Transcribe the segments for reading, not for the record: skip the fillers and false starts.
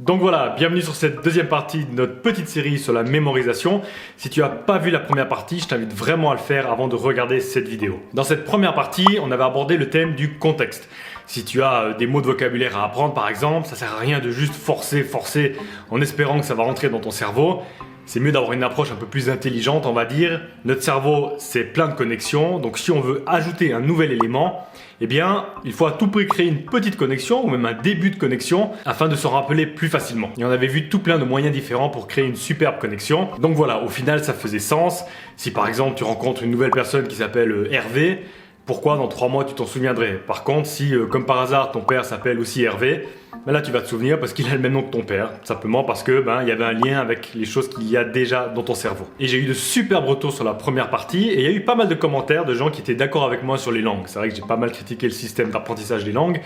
Donc voilà, bienvenue sur cette deuxième partie de notre petite série sur la mémorisation. Si tu n'as pas vu la première partie, je t'invite vraiment à le faire avant de regarder cette vidéo. Dans cette première partie, on avait abordé le thème du contexte. Si tu as des mots de vocabulaire à apprendre par exemple, ça sert à rien de juste forcer en espérant que ça va rentrer dans ton cerveau. C'est mieux d'avoir une approche un peu plus intelligente, on va dire. Notre cerveau, c'est plein de connexions, donc si on veut ajouter un nouvel élément, eh bien, il faut à tout prix créer une petite connexion ou même un début de connexion afin de s'en rappeler plus facilement. Et on avait vu tout plein de moyens différents pour créer une superbe connexion. Donc voilà, au final, ça faisait sens. Si par exemple, tu rencontres une nouvelle personne qui s'appelle Hervé, pourquoi dans 3 mois tu t'en souviendrais? Par contre, si comme par hasard ton père s'appelle aussi Hervé, ben là tu vas te souvenir parce qu'il a le même nom que ton père, simplement parce que il y avait un lien avec les choses qu'il y a déjà dans ton cerveau. Et j'ai eu de superbes retours sur la première partie et il y a eu pas mal de commentaires de gens qui étaient d'accord avec moi sur les langues. C'est vrai que j'ai pas mal critiqué le système d'apprentissage des langues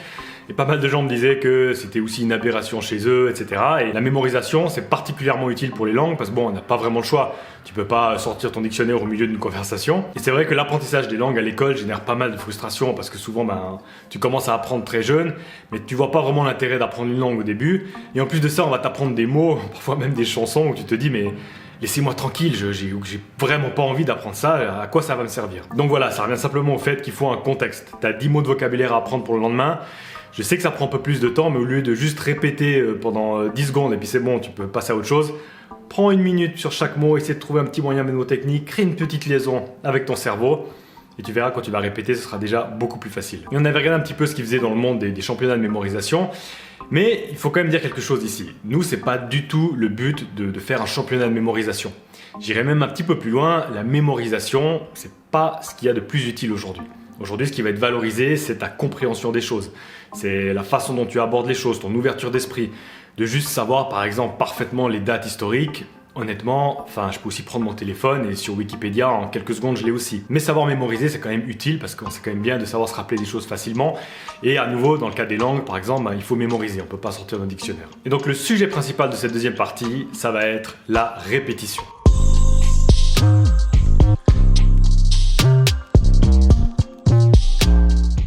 et pas mal de gens me disaient que c'était aussi une aberration chez eux, etc. Et la mémorisation c'est particulièrement utile pour les langues parce que bon, on n'a pas vraiment le choix. Tu peux pas sortir ton dictionnaire au milieu d'une conversation. Et c'est vrai que l'apprentissage des langues à l'école génère pas mal de frustration parce que souvent tu commences à apprendre très jeune, mais tu vois pas vraiment l'intérêt d'apprendre une langue au début. Et en plus de ça, on va t'apprendre des mots, parfois même des chansons où tu te dis mais laissez-moi tranquille, j'ai vraiment pas envie d'apprendre ça, à quoi ça va me servir? Donc voilà, ça revient simplement au fait qu'il faut un contexte. Tu as 10 mots de vocabulaire à apprendre pour le lendemain. Je sais que ça prend un peu plus de temps, mais au lieu de juste répéter pendant 10 secondes et puis c'est bon, tu peux passer à autre chose, prends 1 minute sur chaque mot, essaie de trouver un petit moyen mnémotechnique, crée une petite liaison avec ton cerveau. Et tu verras, quand tu vas répéter, ce sera déjà beaucoup plus facile. Et on avait regardé un petit peu ce qu'ils faisaient dans le monde des championnats de mémorisation. Mais il faut quand même dire quelque chose ici. Nous, c'est pas du tout le but de faire un championnat de mémorisation. J'irai même un petit peu plus loin. La mémorisation, c'est pas ce qu'il y a de plus utile aujourd'hui. Aujourd'hui, ce qui va être valorisé, c'est ta compréhension des choses. C'est la façon dont tu abordes les choses, ton ouverture d'esprit. De juste savoir, par exemple, parfaitement les dates historiques. Honnêtement, je peux aussi prendre mon téléphone et sur Wikipédia, en quelques secondes, je l'ai aussi. Mais savoir mémoriser, c'est quand même utile parce que c'est quand même bien de savoir se rappeler des choses facilement. Et à nouveau, dans le cas des langues, par exemple, il faut mémoriser, on ne peut pas sortir d'un dictionnaire. Et donc le sujet principal de cette deuxième partie, ça va être la répétition.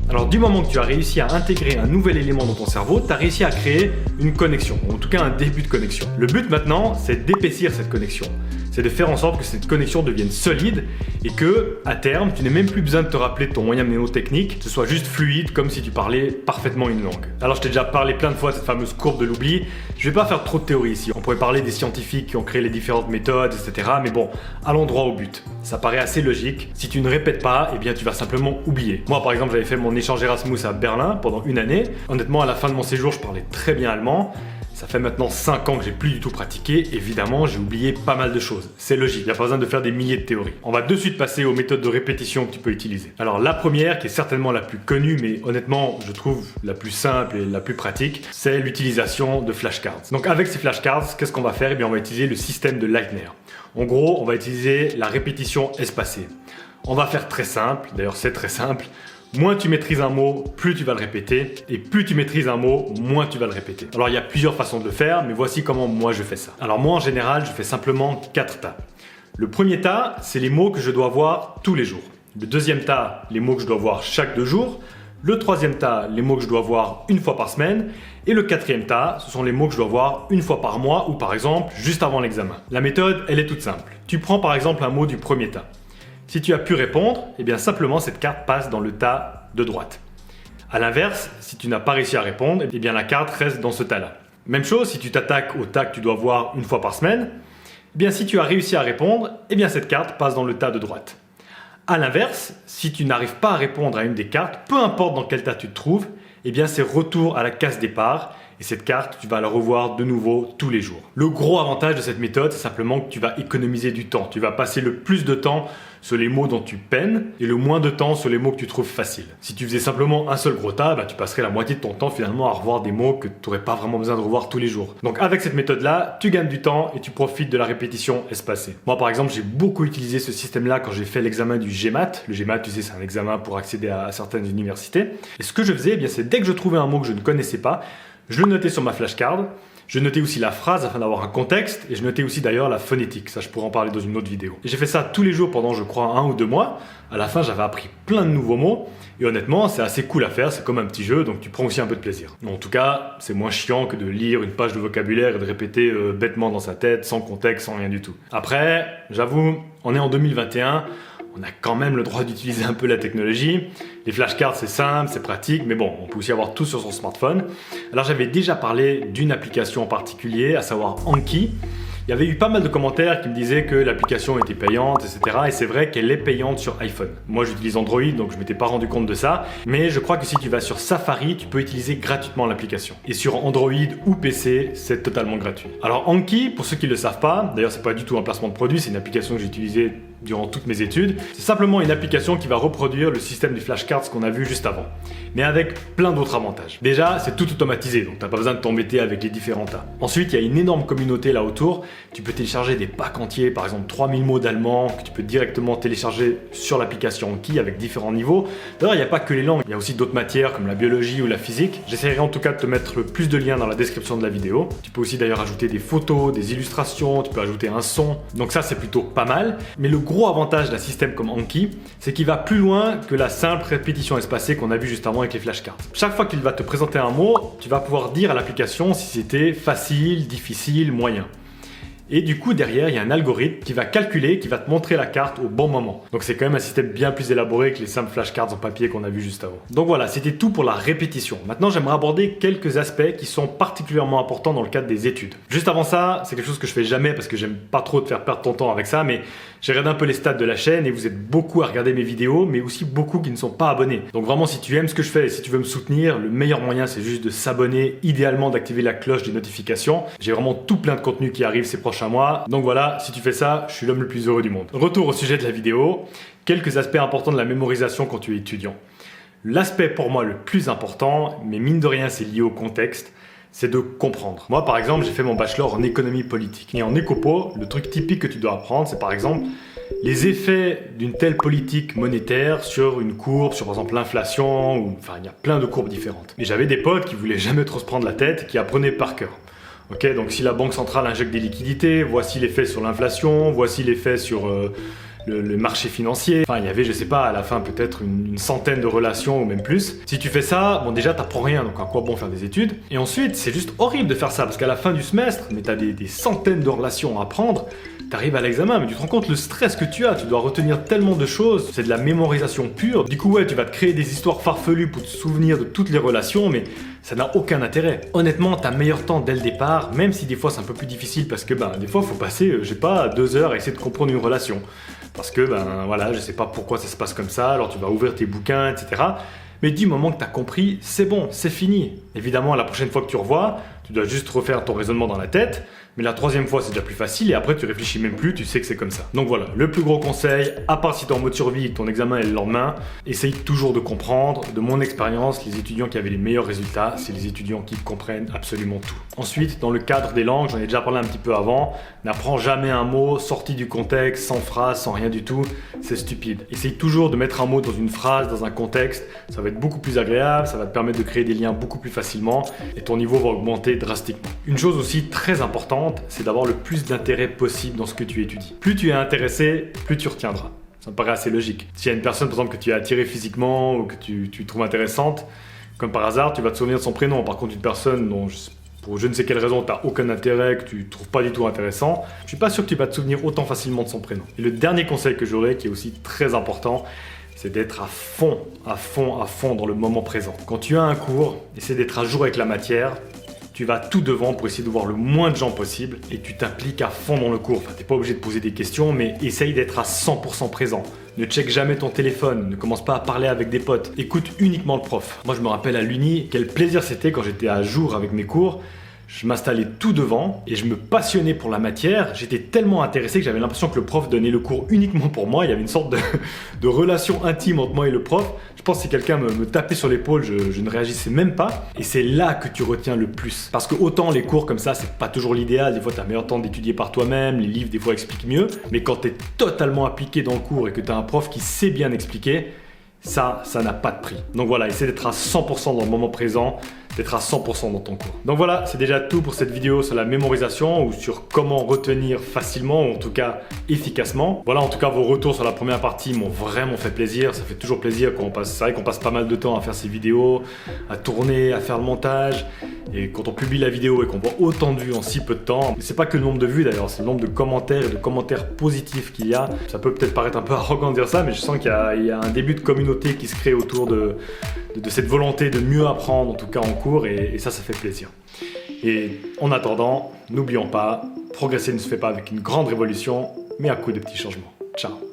Alors du moment que tu as réussi à intégrer un nouvel élément dans ton cerveau, tu as réussi à créer une connexion, ou en tout cas un début de connexion. Le but maintenant, c'est d'épaissir cette connexion. C'est de faire en sorte que cette connexion devienne solide et que, à terme, tu n'aies même plus besoin de te rappeler de ton moyen mnémotechnique, que ce soit juste fluide comme si tu parlais parfaitement une langue. Alors je t'ai déjà parlé plein de fois de cette fameuse courbe de l'oubli, je vais pas faire trop de théorie ici. On pourrait parler des scientifiques qui ont créé les différentes méthodes, etc. Mais bon, allons droit au but. Ça paraît assez logique. Si tu ne répètes pas, eh bien tu vas simplement oublier. Moi par exemple, j'avais fait mon échange Erasmus à Berlin pendant 1 année. Honnêtement, à la fin de mon séjour, je parlais très bien allemand. Ça fait maintenant 5 ans que j'ai plus du tout pratiqué, évidemment j'ai oublié pas mal de choses. C'est logique, il n'y a pas besoin de faire des milliers de théories. On va de suite passer aux méthodes de répétition que tu peux utiliser. Alors la première, qui est certainement la plus connue, mais honnêtement je trouve la plus simple et la plus pratique, c'est l'utilisation de flashcards. Donc avec ces flashcards, qu'est-ce qu'on va faire? Eh bien on va utiliser le système de Leitner. En gros, on va utiliser la répétition espacée. On va faire très simple, d'ailleurs c'est très simple. Moins tu maîtrises un mot, plus tu vas le répéter. Et plus tu maîtrises un mot, moins tu vas le répéter. Alors il y a plusieurs façons de le faire, mais voici comment moi je fais ça. Alors moi en général, je fais simplement 4 tas. Le premier tas, c'est les mots que je dois voir tous les jours. Le deuxième tas, les mots que je dois voir chaque 2 jours. Le troisième tas, les mots que je dois voir 1 fois par semaine. Et le quatrième tas, ce sont les mots que je dois voir 1 fois par mois ou par exemple juste avant l'examen. La méthode, elle est toute simple. Tu prends par exemple un mot du premier tas. Si tu as pu répondre, eh bien simplement cette carte passe dans le tas de droite. A l'inverse, si tu n'as pas réussi à répondre, eh bien la carte reste dans ce tas-là. Même chose, si tu t'attaques au tas que tu dois voir 1 fois par semaine, eh bien si tu as réussi à répondre, eh bien cette carte passe dans le tas de droite. A l'inverse, si tu n'arrives pas à répondre à une des cartes, peu importe dans quel tas tu te trouves, eh bien c'est retour à la case départ. Et cette carte, tu vas la revoir de nouveau tous les jours. Le gros avantage de cette méthode, c'est simplement que tu vas économiser du temps. Tu vas passer le plus de temps sur les mots dont tu peines et le moins de temps sur les mots que tu trouves faciles. Si tu faisais simplement un seul gros tas, tu passerais la moitié de ton temps finalement à revoir des mots que tu n'aurais pas vraiment besoin de revoir tous les jours. Donc avec cette méthode-là, tu gagnes du temps et tu profites de la répétition espacée. Moi par exemple, j'ai beaucoup utilisé ce système-là quand j'ai fait l'examen du GMAT. Le GMAT, tu sais, c'est un examen pour accéder à certaines universités. Et ce que je faisais, eh bien, c'est dès que je trouvais un mot que je ne connaissais pas, je le notais sur ma flashcard, Je notais aussi la phrase afin d'avoir un contexte et je notais aussi d'ailleurs la phonétique. Ça, je pourrais en parler dans une autre vidéo. Et j'ai fait ça tous les jours pendant, je crois, 1 ou 2 mois. À la fin, j'avais appris plein de nouveaux mots. Et honnêtement, c'est assez cool à faire. C'est comme un petit jeu, donc tu prends aussi un peu de plaisir. En tout cas, c'est moins chiant que de lire une page de vocabulaire et de répéter bêtement dans sa tête, sans contexte, sans rien du tout. Après, j'avoue, on est en 2021. On a quand même le droit d'utiliser un peu la technologie. Les flashcards, c'est simple, c'est pratique, mais bon, on peut aussi avoir tout sur son smartphone. Alors j'avais déjà parlé d'une application en particulier, à savoir Anki. Il y avait eu pas mal de commentaires qui me disaient que l'application était payante, etc. Et c'est vrai qu'elle est payante sur iPhone. Moi, j'utilise Android, donc je m'étais pas rendu compte de ça. Mais je crois que si tu vas sur Safari, tu peux utiliser gratuitement l'application. Et sur Android ou PC, c'est totalement gratuit. Alors Anki, pour ceux qui ne le savent pas, d'ailleurs c'est pas du tout un placement de produit, c'est une application que j'ai utilisée durant toutes mes études. C'est simplement une application qui va reproduire le système du flashcards qu'on a vu juste avant, mais avec plein d'autres avantages. Déjà, c'est tout automatisé, donc t'as pas besoin de t'embêter avec les différents tas. Ensuite, il y a une énorme communauté là autour. Tu peux télécharger des packs entiers, par exemple 3000 mots d'allemand, que tu peux directement télécharger sur l'application Anki avec différents niveaux. D'ailleurs, il n'y a pas que les langues, il y a aussi d'autres matières comme la biologie ou la physique. J'essaierai en tout cas de te mettre le plus de liens dans la description de la vidéo. Tu peux aussi d'ailleurs ajouter des photos, des illustrations, tu peux ajouter un son. Donc ça, c'est plutôt pas mal. Mais le gros avantage d'un système comme Anki, c'est qu'il va plus loin que la simple répétition espacée qu'on a vu juste avant avec les flashcards. Chaque fois qu'il va te présenter un mot, tu vas pouvoir dire à l'application si c'était facile, difficile, moyen. Et du coup, derrière, il y a un algorithme qui va calculer, qui va te montrer la carte au bon moment. Donc c'est quand même un système bien plus élaboré que les simples flashcards en papier qu'on a vu juste avant. Donc voilà, c'était tout pour la répétition. Maintenant, j'aimerais aborder quelques aspects qui sont particulièrement importants dans le cadre des études. Juste avant ça, c'est quelque chose que je fais jamais parce que j'aime pas trop te faire perdre ton temps avec ça, mais j'ai regardé un peu les stats de la chaîne et vous êtes beaucoup à regarder mes vidéos, mais aussi beaucoup qui ne sont pas abonnés. Donc vraiment, si tu aimes ce que je fais et si tu veux me soutenir, le meilleur moyen, c'est juste de s'abonner, idéalement d'activer la cloche des notifications. J'ai vraiment tout plein de contenu qui arrive ces prochains mois. Donc voilà, si tu fais ça, je suis l'homme le plus heureux du monde. Retour au sujet de la vidéo, quelques aspects importants de la mémorisation quand tu es étudiant. L'aspect pour moi le plus important, mais mine de rien c'est lié au contexte, c'est de comprendre. Moi par exemple, j'ai fait mon bachelor en économie politique. Et en écopo, le truc typique que tu dois apprendre, c'est par exemple les effets d'une telle politique monétaire sur une courbe, sur par exemple l'inflation, ou enfin il y a plein de courbes différentes. Et j'avais des potes qui voulaient jamais trop se prendre la tête, qui apprenaient par cœur. Ok, donc si la banque centrale injecte des liquidités, voici l'effet sur l'inflation, voici l'effet sur le marché financier. Enfin, il y avait, je sais pas, à la fin peut-être une centaine de relations ou même plus. Si tu fais ça, bon déjà t'apprends rien, donc à quoi bon faire des études? Et ensuite, c'est juste horrible de faire ça, parce qu'à la fin du semestre, mais t'as des centaines de relations à apprendre, t'arrives à l'examen, mais tu te rends compte le stress que tu as dois retenir tellement de choses, c'est de la mémorisation pure. Du coup ouais, tu vas te créer des histoires farfelues pour te souvenir de toutes les relations, mais ça n'a aucun intérêt. Honnêtement, t'as meilleur temps dès le départ, même si des fois c'est un peu plus difficile parce que des fois faut passer, je sais pas, 2 heures à essayer de comprendre une relation. Parce que voilà, je sais pas pourquoi ça se passe comme ça, alors tu vas ouvrir tes bouquins, etc. Mais du moment que tu as compris, c'est bon, c'est fini. Évidemment, la prochaine fois que tu revois, tu dois juste refaire ton raisonnement dans la tête. Mais la 3e fois, c'est déjà plus facile et après, tu réfléchis même plus, tu sais que c'est comme ça. Donc voilà, le plus gros conseil, à part si tu es en mode survie et que ton examen est le lendemain, essaye toujours de comprendre. De mon expérience, les étudiants qui avaient les meilleurs résultats, c'est les étudiants qui comprennent absolument tout. Ensuite, dans le cadre des langues, j'en ai déjà parlé un petit peu avant, n'apprends jamais un mot sorti du contexte, sans phrase, sans rien du tout, c'est stupide. Essaye toujours de mettre un mot dans une phrase, dans un contexte, ça va être beaucoup plus agréable, ça va te permettre de créer des liens beaucoup plus facilement et ton niveau va augmenter drastiquement. Une chose aussi très importante, c'est d'avoir le plus d'intérêt possible dans ce que tu étudies. Plus tu es intéressé, plus tu retiendras. Ça me paraît assez logique. S'il y a une personne par exemple que tu es attiré physiquement ou que tu trouves intéressante, comme par hasard, tu vas te souvenir de son prénom. Par contre, une personne dont pour je ne sais quelle raison, tu n'as aucun intérêt, que tu ne trouves pas du tout intéressant, je ne suis pas sûr que tu vas te souvenir autant facilement de son prénom. Et le dernier conseil que j'aurais, qui est aussi très important, c'est d'être à fond dans le moment présent. Quand tu as un cours, essaie d'être à jour avec la matière. Tu vas tout devant pour essayer de voir le moins de gens possible et tu t'impliques à fond dans le cours. Enfin, t'es pas obligé de poser des questions, mais essaye d'être à 100% présent. Ne check jamais ton téléphone, ne commence pas à parler avec des potes. Écoute uniquement le prof. Moi, je me rappelle à l'Uni, quel plaisir c'était quand j'étais à jour avec mes cours. Je m'installais tout devant et je me passionnais pour la matière. J'étais tellement intéressé que j'avais l'impression que le prof donnait le cours uniquement pour moi. Il y avait une sorte de relation intime entre moi et le prof. Je pense que si quelqu'un me tapait sur l'épaule, je ne réagissais même pas. Et c'est là que tu retiens le plus. Parce que autant les cours comme ça, c'est pas toujours l'idéal. Des fois, tu as meilleur temps d'étudier par toi-même. Les livres, des fois, expliquent mieux. Mais quand tu es totalement impliqué dans le cours et que tu as un prof qui sait bien expliquer, ça n'a pas de prix. Donc voilà, essaie d'être à 100% dans le moment présent. d'être à 100% dans ton cours. Donc voilà, c'est déjà tout pour cette vidéo sur la mémorisation ou sur comment retenir facilement ou en tout cas efficacement. Voilà, en tout cas vos retours sur la première partie m'ont vraiment fait plaisir. Ça fait toujours plaisir quand on passe, c'est vrai qu'on passe pas mal de temps à faire ces vidéos, à tourner, à faire le montage. Et quand on publie la vidéo et qu'on voit autant de vues en si peu de temps, c'est pas que le nombre de vues d'ailleurs, c'est le nombre de commentaires et de commentaires positifs qu'il y a. Ça peut peut-être paraître un peu arrogant de dire ça, mais je sens qu'il y a un début de communauté qui se crée autour de cette volonté de mieux apprendre, en tout cas en cours, et ça fait plaisir. Et en attendant, n'oublions pas, progresser ne se fait pas avec une grande révolution, mais à coup de petits changements. Ciao!